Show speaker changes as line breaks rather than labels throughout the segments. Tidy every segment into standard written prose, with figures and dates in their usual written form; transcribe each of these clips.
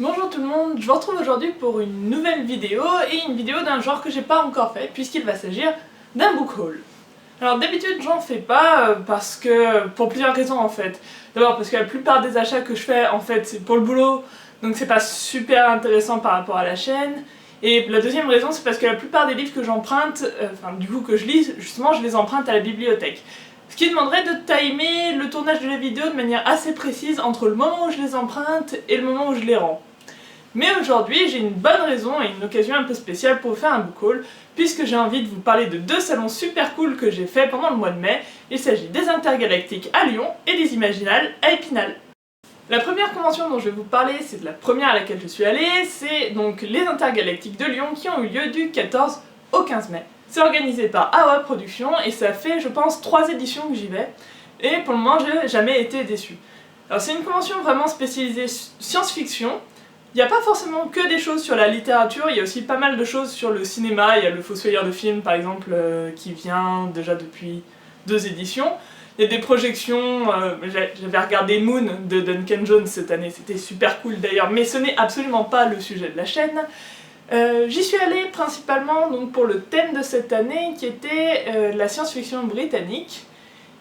Bonjour tout le monde, je vous retrouve aujourd'hui pour une nouvelle vidéo et une vidéo d'un genre que j'ai pas encore fait puisqu'il va s'agir d'un book haul. Alors d'habitude j'en fais pas parce que pour plusieurs raisons en fait. D'abord parce que la plupart des achats que je fais en fait c'est pour le boulot, donc c'est pas super intéressant par rapport à la chaîne. Et la deuxième raison c'est parce que la plupart des livres que j'emprunte, que je lis, justement je les emprunte à la bibliothèque. Ce qui demanderait de timer le tournage de la vidéo de manière assez précise entre le moment où je les emprunte et le moment où je les rends. Mais aujourd'hui, j'ai une bonne raison et une occasion un peu spéciale pour vous faire un book haul, puisque j'ai envie de vous parler de deux salons super cool que j'ai fait pendant le mois de mai. Il s'agit des Intergalactiques à Lyon et des Imaginales à Épinal. La première convention dont je vais vous parler, c'est de la première à laquelle je suis allée, c'est donc les Intergalactiques de Lyon qui ont eu lieu du 14 au 15 mai. C'est organisé par AOA Productions et ça fait, je pense, 3 éditions que j'y vais. Et pour le moment, je n'ai jamais été déçue. Alors c'est une convention vraiment spécialisée science-fiction. Il n'y a pas forcément que des choses sur la littérature, il y a aussi pas mal de choses sur le cinéma. Il y a le Fossoyeur de film par exemple qui vient déjà depuis 2 éditions. Il y a des projections, j'avais regardé Moon de Duncan Jones cette année, c'était super cool d'ailleurs, mais ce n'est absolument pas le sujet de la chaîne. J'y suis allée principalement donc, pour le thème de cette année qui était la science-fiction britannique.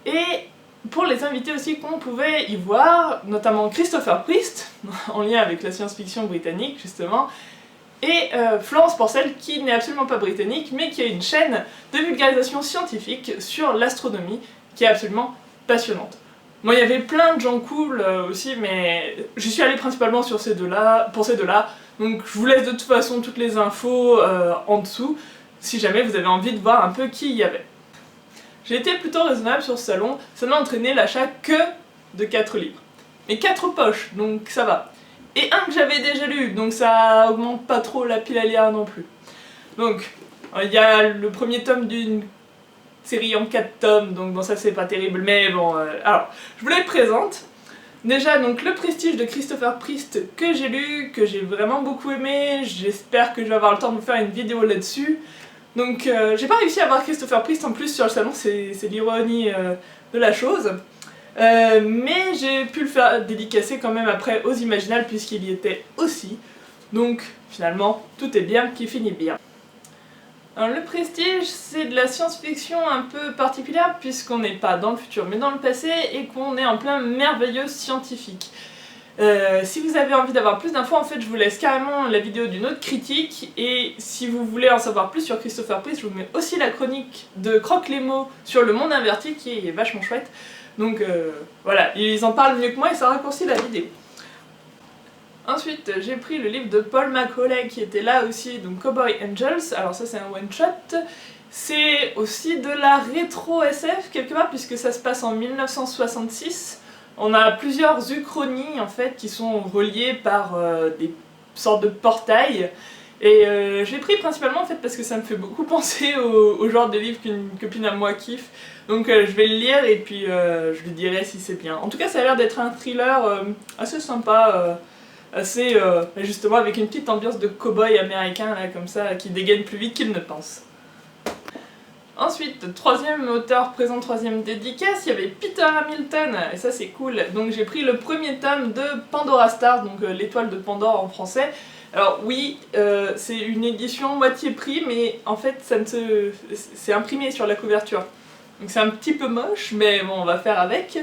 Et pour les invités aussi qu'on pouvait y voir, notamment Christopher Priest, en lien avec la science-fiction britannique justement, et Florence Porcel, qui n'est absolument pas britannique, mais qui a une chaîne de vulgarisation scientifique sur l'astronomie, qui est absolument passionnante. Moi, il y avait plein de gens cool aussi, mais j'y suis allée principalement pour ces deux-là, donc je vous laisse de toute façon toutes les infos en dessous, si jamais vous avez envie de voir un peu qui y avait. J'ai été plutôt raisonnable sur ce salon, ça m'a entraîné l'achat que de 4 livres. Mais 4 poches, donc ça va. Et un que j'avais déjà lu, donc ça augmente pas trop la pile à lire non plus. Donc, il y a le premier tome d'une série en 4 tomes, donc bon ça c'est pas terrible, mais bon... alors, je vous les présente. Déjà, donc le Prestige de Christopher Priest que j'ai lu, que j'ai vraiment beaucoup aimé, j'espère que je vais avoir le temps de vous faire une vidéo là-dessus. Donc j'ai pas réussi à voir Christopher Priest en plus sur le salon, c'est l'ironie de la chose. Mais j'ai pu le faire dédicacer quand même après aux Imaginales puisqu'il y était aussi. Donc finalement, tout est bien qui finit bien. Alors le Prestige, c'est de la science-fiction un peu particulière puisqu'on n'est pas dans le futur mais dans le passé et qu'on est en plein merveilleux scientifique. Si vous avez envie d'avoir plus d'infos, en fait je vous laisse carrément la vidéo d'une autre critique, et si vous voulez en savoir plus sur Christopher Priest, je vous mets aussi la chronique de Croque les mots sur le monde inverti qui est vachement chouette. Donc voilà, ils en parlent mieux que moi et ça raccourcit la vidéo. Ensuite, j'ai pris le livre de Paul Macaulay qui était là aussi, donc Cowboy Angels. Alors ça c'est un one-shot. C'est aussi de la rétro SF quelque part puisque ça se passe en 1966. On a plusieurs uchronies en fait qui sont reliées par des sortes de portails. Et je l'ai pris principalement en fait parce que ça me fait beaucoup penser au genre de livre qu'une copine à moi kiffe. Donc je vais le lire et puis je lui dirai si c'est bien. En tout cas ça a l'air d'être un thriller assez sympa, assez justement avec une petite ambiance de cow-boy américain là comme ça qui dégaine plus vite qu'il ne pense. Ensuite, troisième auteur présent, troisième dédicace, il y avait Peter Hamilton, et ça c'est cool. Donc j'ai pris le premier tome de Pandora Stars, donc l'étoile de Pandore en français. Alors oui, c'est une édition moitié prix, mais en fait c'est imprimé sur la couverture. Donc c'est un petit peu moche, mais bon on va faire avec.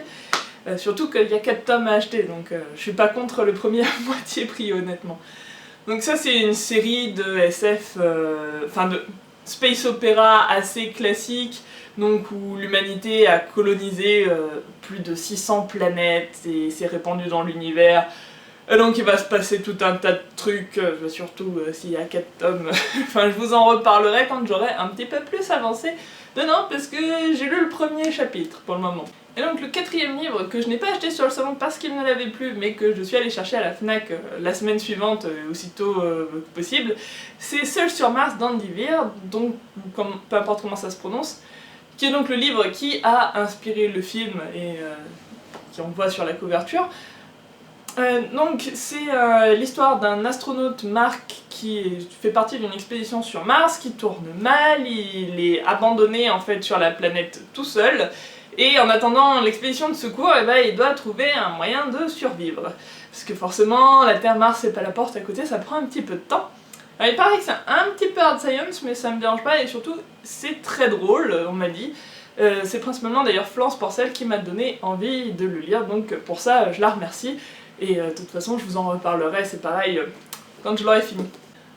Surtout qu'il y a 4 tomes à acheter, donc je suis pas contre le premier à moitié prix honnêtement. Donc ça c'est une série de SF, de space opéra assez classique, donc où l'humanité a colonisé plus de 600 planètes et s'est répandue dans l'univers. Donc il va se passer tout un tas de trucs, surtout s'il y a 4 tomes. Enfin je vous en reparlerai quand j'aurai un petit peu plus avancé dedans parce que j'ai lu le premier chapitre pour le moment. Et donc le 4e livre que je n'ai pas acheté sur le salon parce qu'il ne l'avait plus mais que je suis allée chercher à la FNAC la semaine suivante, aussitôt que possible, c'est Seul sur Mars d'Andy Weir, donc peu importe comment ça se prononce, qui est donc le livre qui a inspiré le film et qu'on voit sur la couverture. Donc c'est l'histoire d'un astronaute, Mark, qui fait partie d'une expédition sur Mars, qui tourne mal, il est abandonné en fait sur la planète tout seul, et en attendant l'expédition de secours, il doit trouver un moyen de survivre. parce que forcément la Terre, Mars et pas la porte à côté, ça prend un petit peu de temps. Alors il paraît que c'est un petit peu hard science, mais ça me dérange pas, et surtout c'est très drôle, on m'a dit. C'est principalement d'ailleurs Florence Porcel qui m'a donné envie de le lire, donc pour ça je la remercie, et de toute façon je vous en reparlerai, c'est pareil, quand je l'aurai fini.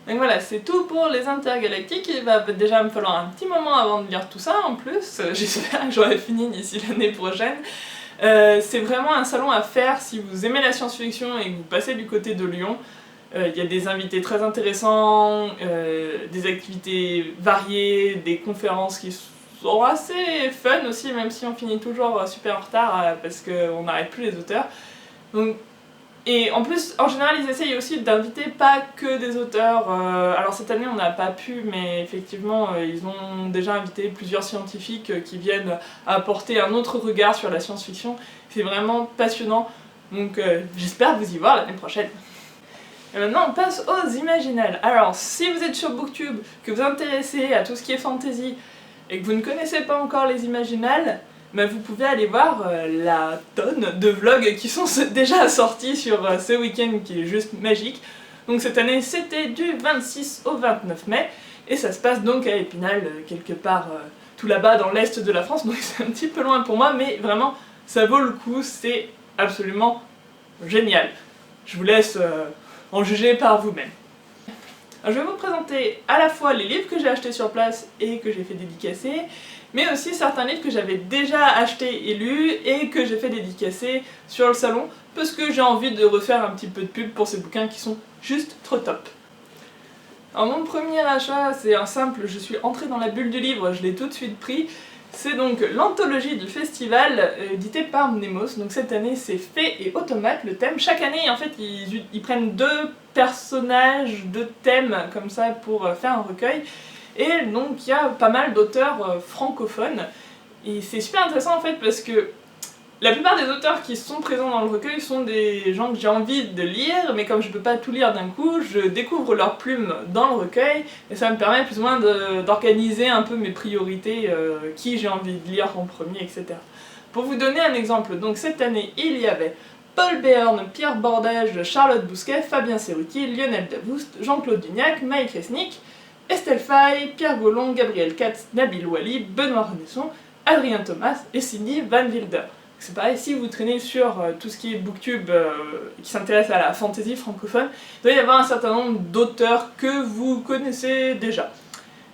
Donc voilà, c'est tout pour les intergalactiques. Il va déjà me falloir un petit moment avant de lire tout ça en plus, j'espère que j'aurai fini d'ici l'année prochaine. C'est vraiment un salon à faire si vous aimez la science-fiction et que vous passez du côté de Lyon. Il y a des invités très intéressants, des activités variées, des conférences qui sont assez fun aussi, même si on finit toujours super en retard parce qu'on n'arrête plus les auteurs. Donc, et en plus, en général, ils essayent aussi d'inviter pas que des auteurs. Alors cette année, on n'a pas pu, mais effectivement, ils ont déjà invité plusieurs scientifiques qui viennent apporter un autre regard sur la science-fiction. C'est vraiment passionnant, donc j'espère vous y voir l'année prochaine. Et maintenant, on passe aux Imaginales. Alors, si vous êtes sur Booktube, que vous êtes intéressé à tout ce qui est fantasy, et que vous ne connaissez pas encore les Imaginales, bah vous pouvez aller voir la tonne de vlogs qui sont déjà sortis sur ce week-end qui est juste magique. Donc cette année c'était du 26 au 29 mai et ça se passe donc à Épinal, quelque part tout là-bas dans l'est de la France, donc c'est un petit peu loin pour moi, mais vraiment ça vaut le coup, c'est absolument génial. Je vous laisse en juger par vous-même. Je vais vous présenter à la fois les livres que j'ai achetés sur place et que j'ai fait dédicacer, mais aussi certains livres que j'avais déjà achetés et lus et que j'ai fait dédicacer sur le salon parce que j'ai envie de refaire un petit peu de pub pour ces bouquins qui sont juste trop top. Alors mon premier achat, c'est un simple, je suis entrée dans la bulle du livre, je l'ai tout de suite pris. C'est donc l'anthologie du festival édité par Mnemos. Donc cette année c'est Fées et Automates, le thème. Chaque année en fait ils prennent deux personnages, deux thèmes comme ça pour faire un recueil. Et donc il y a pas mal d'auteurs francophones. Et c'est super intéressant en fait parce que la plupart des auteurs qui sont présents dans le recueil sont des gens que j'ai envie de lire, mais comme je peux pas tout lire d'un coup, je découvre leurs plumes dans le recueil, et ça me permet plus ou moins d'organiser un peu mes priorités, qui j'ai envie de lire en premier, etc. Pour vous donner un exemple, donc cette année il y avait Paul Béarn, Pierre Bordage, Charlotte Bousquet, Fabien Serruti, Lionel Davoust, Jean-Claude Dugnac, Mike Resnick, Estelle Faye, Pierre Gollon, Gabriel Katz, Nabil Wali, Benoît Renesson, Adrien Thomas et Cindy Van Wilder. C'est pareil, si vous traînez sur tout ce qui est Booktube qui s'intéresse à la fantasy francophone, il doit y avoir un certain nombre d'auteurs que vous connaissez déjà.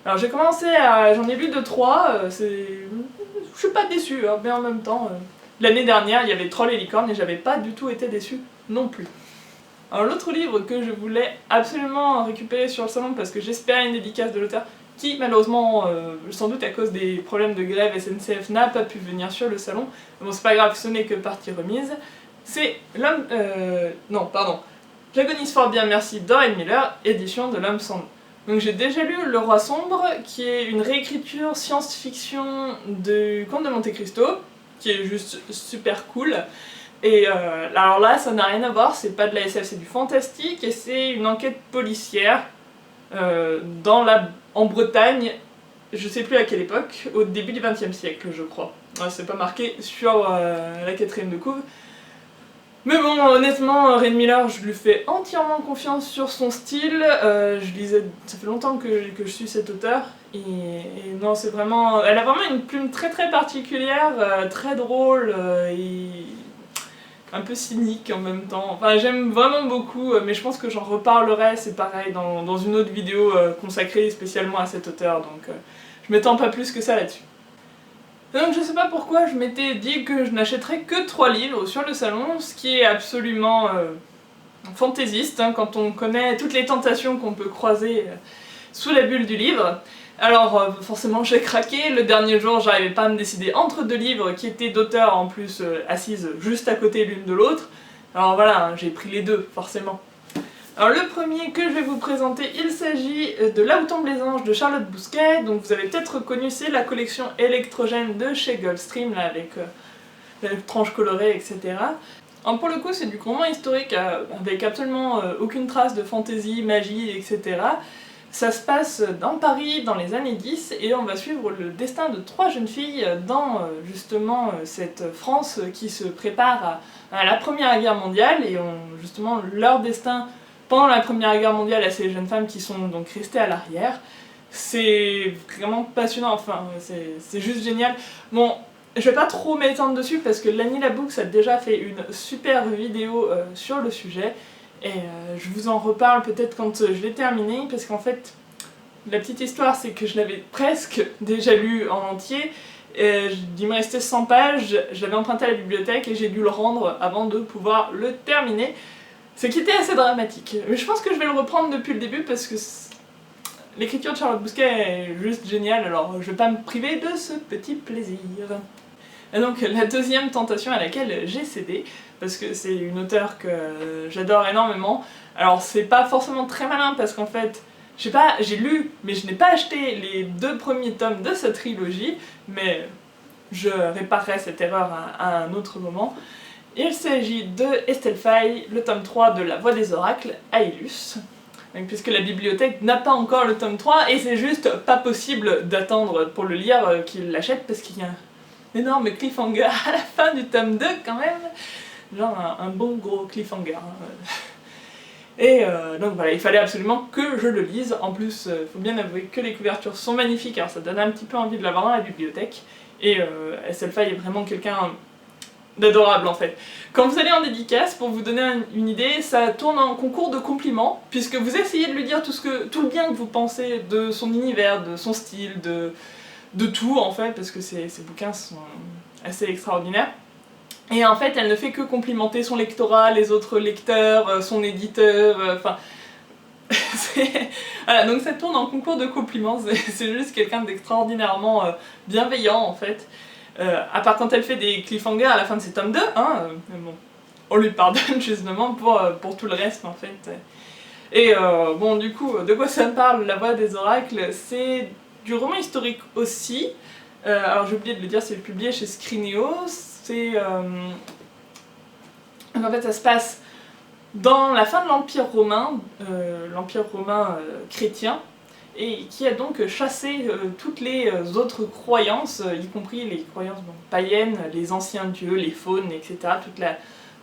Alors j'ai commencé à... j'en ai lu 2-3, je suis pas déçue, hein, mais en même temps, l'année dernière il y avait Troll et Licorne et j'avais pas du tout été déçue non plus. Alors l'autre livre que je voulais absolument récupérer sur le salon parce que j'espérais une dédicace de l'auteur, qui malheureusement, sans doute à cause des problèmes de grève SNCF, n'a pas pu venir sur le salon. Bon c'est pas grave, ce n'est que partie remise. C'est l'homme... non, pardon. J'agonise fort bien, merci, d'Oren Miller, édition de l'Homme sans nom. Donc j'ai déjà lu Le Roi Sombre, qui est une réécriture science-fiction du Comte de Monte Cristo, qui est juste super cool. Et alors là, ça n'a rien à voir, c'est pas de la SF, c'est du fantastique, et c'est une enquête policière en Bretagne, je sais plus à quelle époque, au début du XXe siècle je crois. Ouais, c'est pas marqué sur la quatrième de couve. Mais bon, honnêtement, Oren Miller, je lui fais entièrement confiance sur son style. Je lisais, ça fait longtemps que je suis cet auteur, et non, c'est vraiment... Elle a vraiment une plume très très particulière, très drôle, et un peu cynique en même temps. Enfin, j'aime vraiment beaucoup, mais je pense que j'en reparlerai, c'est pareil, dans une autre vidéo consacrée spécialement à cet auteur, donc je m'étends pas plus que ça là-dessus. Donc je sais pas pourquoi je m'étais dit que je n'achèterais que 3 livres sur le salon, ce qui est absolument fantaisiste, hein, quand on connaît toutes les tentations qu'on peut croiser sous la bulle du livre. Alors forcément j'ai craqué, le dernier jour j'arrivais pas à me décider entre 2 livres qui étaient d'auteurs en plus assises juste à côté l'une de l'autre. Alors voilà, hein, j'ai pris les 2 forcément. Alors le premier que je vais vous présenter, il s'agit de Là où tombent les anges de Charlotte Bousquet, donc vous avez peut-être reconnu, c'est la collection électrogène de chez Goldstream, là, avec les tranches colorées, etc. Alors pour le coup c'est du roman historique avec absolument aucune trace de fantasy, magie, etc. Ça se passe dans Paris dans les années 10 et on va suivre le destin de 3 jeunes filles dans justement cette France qui se prépare à la Première Guerre mondiale et justement leur destin pendant la Première Guerre mondiale à ces jeunes femmes qui sont donc restées à l'arrière. C'est vraiment passionnant, enfin c'est juste génial. Bon, je vais pas trop m'étendre dessus parce que Lani Labooks a déjà fait une super vidéo sur le sujet. Et je vous en reparle peut-être quand je l'ai terminé, parce qu'en fait, la petite histoire c'est que je l'avais presque déjà lu en entier, et il me restait 100 pages, je l'avais emprunté à la bibliothèque et j'ai dû le rendre avant de pouvoir le terminer, ce qui était assez dramatique. Mais je pense que je vais le reprendre depuis le début parce que l'écriture de Charlotte Bousquet est juste géniale, alors je vais pas me priver de ce petit plaisir. Et donc la deuxième tentation à laquelle j'ai cédé, parce que c'est une auteure que j'adore énormément, alors c'est pas forcément très malin parce qu'en fait, j'ai lu, mais je n'ai pas acheté les 2 premiers tomes de sa trilogie, mais je réparerai cette erreur à un autre moment. Il s'agit de Estelle Faye, le tome 3 de La Voix des Oracles, Aélus. Donc, puisque la bibliothèque n'a pas encore le tome 3, et c'est juste pas possible d'attendre pour le lire qu'il l'achète parce qu'il y a un énorme cliffhanger à la fin du tome 2 quand même, genre un bon gros cliffhanger. Et donc voilà, il fallait absolument que je le lise. En plus, faut bien avouer que les couvertures sont magnifiques, alors ça donne un petit peu envie de l'avoir dans la bibliothèque. Et Estelle Faye est vraiment quelqu'un d'adorable en fait. Quand vous allez en dédicace, pour vous donner une idée, ça tourne en concours de compliments, puisque vous essayez de lui dire tout le bien que vous pensez de son univers, de son style, de tout en fait, parce que ces bouquins sont assez extraordinaires. Et en fait, elle ne fait que complimenter son lectorat, les autres lecteurs, son éditeur, enfin... voilà, donc ça tourne en concours de compliments, c'est juste quelqu'un d'extraordinairement bienveillant en fait. À part quand elle fait des cliffhangers à la fin de ses tomes 2, hein, bon, on lui pardonne justement pour tout le reste en fait. Et bon, du coup, de quoi ça me parle, La Voix des Oracles? C'est du roman historique aussi. Alors j'ai oublié de le dire, c'est publié chez Scrinéo. C'est... en fait, ça se passe dans la fin de l'Empire romain chrétien, et qui a donc chassé toutes les autres croyances, y compris les croyances païennes, les anciens dieux, les faunes, etc.,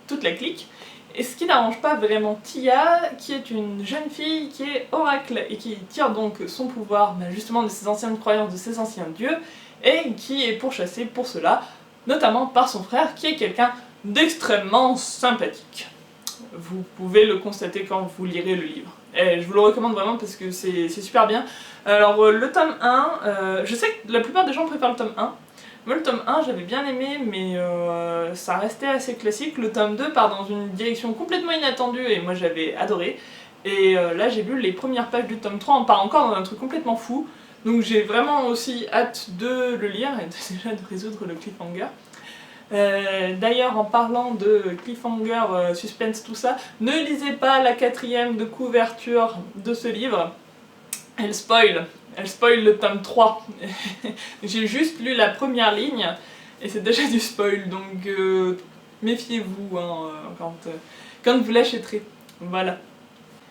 toute la clique. Et ce qui n'arrange pas vraiment Tia, qui est une jeune fille qui est oracle, et qui tire donc son pouvoir justement de ses anciennes croyances, de ses anciens dieux, et qui est pourchassée pour cela, notamment par son frère, qui est quelqu'un d'extrêmement sympathique. Vous pouvez le constater quand vous lirez le livre. Et je vous le recommande vraiment parce que c'est super bien. Alors le tome 1, je sais que la plupart des gens préfèrent le tome 1. Moi le tome 1 j'avais bien aimé, mais ça restait assez classique. Le tome 2 part dans une direction complètement inattendue et moi j'avais adoré. Et là j'ai lu les premières pages du tome 3, on part encore dans un truc complètement fou. Donc j'ai vraiment aussi hâte de le lire et déjà de résoudre le cliffhanger. D'ailleurs, en parlant de cliffhanger, suspense, tout ça, ne lisez pas la 4e de couverture de ce livre. Elle spoil le tome 3. J'ai juste lu la première ligne et c'est déjà du spoil, donc méfiez-vous hein, quand vous l'achèterez. Voilà.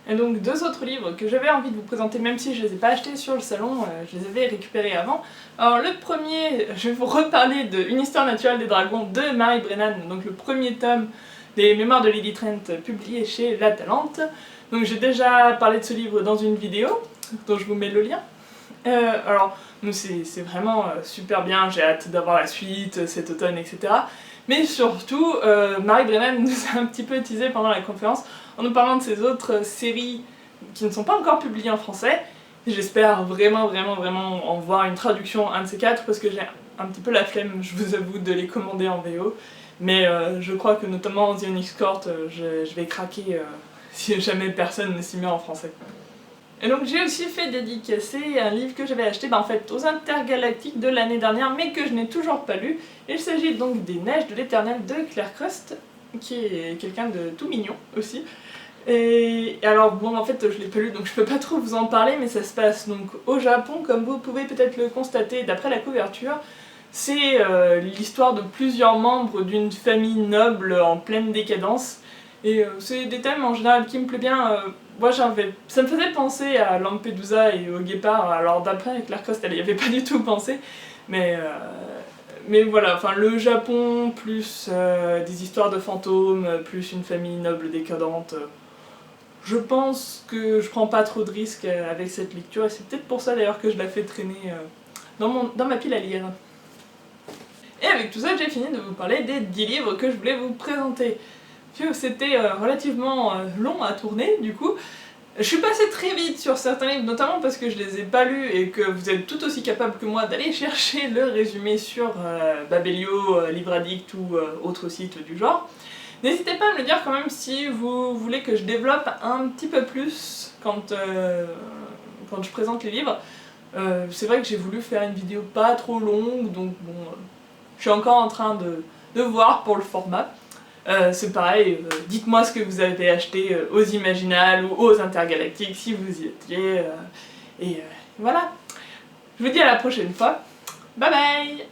Et donc 2 autres livres que j'avais envie de vous présenter, même si je les ai pas achetés sur le salon, je les avais récupérés avant. Alors le premier, je vais vous reparler de Une histoire naturelle des dragons de Mary Brennan, donc le premier tome des Mémoires de Lady Trent publié chez La Talente. Donc j'ai déjà parlé de ce livre dans une vidéo, dont je vous mets le lien. Alors c'est vraiment super bien, j'ai hâte d'avoir la suite cet automne, etc. Mais surtout, Mary Brennan nous a un petit peu teasé pendant la conférence en nous parlant de ces autres séries qui ne sont pas encore publiées en français. J'espère vraiment en voir une traduction, un de ces 4, parce que j'ai un petit peu la flemme, je vous avoue, de les commander en VO. Mais je crois que notamment The Onyx Court, je vais craquer si jamais personne ne s'y met en français. Et donc j'ai aussi fait dédicacer un livre que j'avais acheté en fait aux Intergalactiques de l'année dernière, mais que je n'ai toujours pas lu. Il s'agit donc des Neiges de l'Éternel de Claire Crust, qui est quelqu'un de tout mignon aussi. Et alors bon, en fait je l'ai pas lu donc je peux pas trop vous en parler, mais ça se passe donc au Japon, comme vous pouvez peut-être le constater d'après la couverture. C'est l'histoire de plusieurs membres d'une famille noble en pleine décadence. Et c'est des thèmes en général qui me plaisent bien. moi ça me faisait penser à Lampedusa et au guépard, alors d'après avec Claire Coste elle y avait pas du tout pensé, mais voilà, enfin le Japon, plus des histoires de fantômes, plus une famille noble décadente, je pense que je prends pas trop de risques avec cette lecture, et c'est peut-être pour ça d'ailleurs que je la fais traîner dans ma pile à lire. Et avec tout ça, j'ai fini de vous parler des 10 livres que je voulais vous présenter. C'était relativement long à tourner, du coup. Je suis passée très vite sur certains livres, notamment parce que je les ai pas lus et que vous êtes tout aussi capable que moi d'aller chercher le résumé sur Babelio, Livre Addict ou autres sites du genre. N'hésitez pas à me le dire quand même si vous voulez que je développe un petit peu plus quand je présente les livres. C'est vrai que j'ai voulu faire une vidéo pas trop longue, donc bon, je suis encore en train de voir pour le format. C'est pareil, dites-moi ce que vous avez acheté aux Imaginales ou aux Intergalactiques si vous y étiez. Et voilà. Je vous dis à la prochaine fois. Bye bye!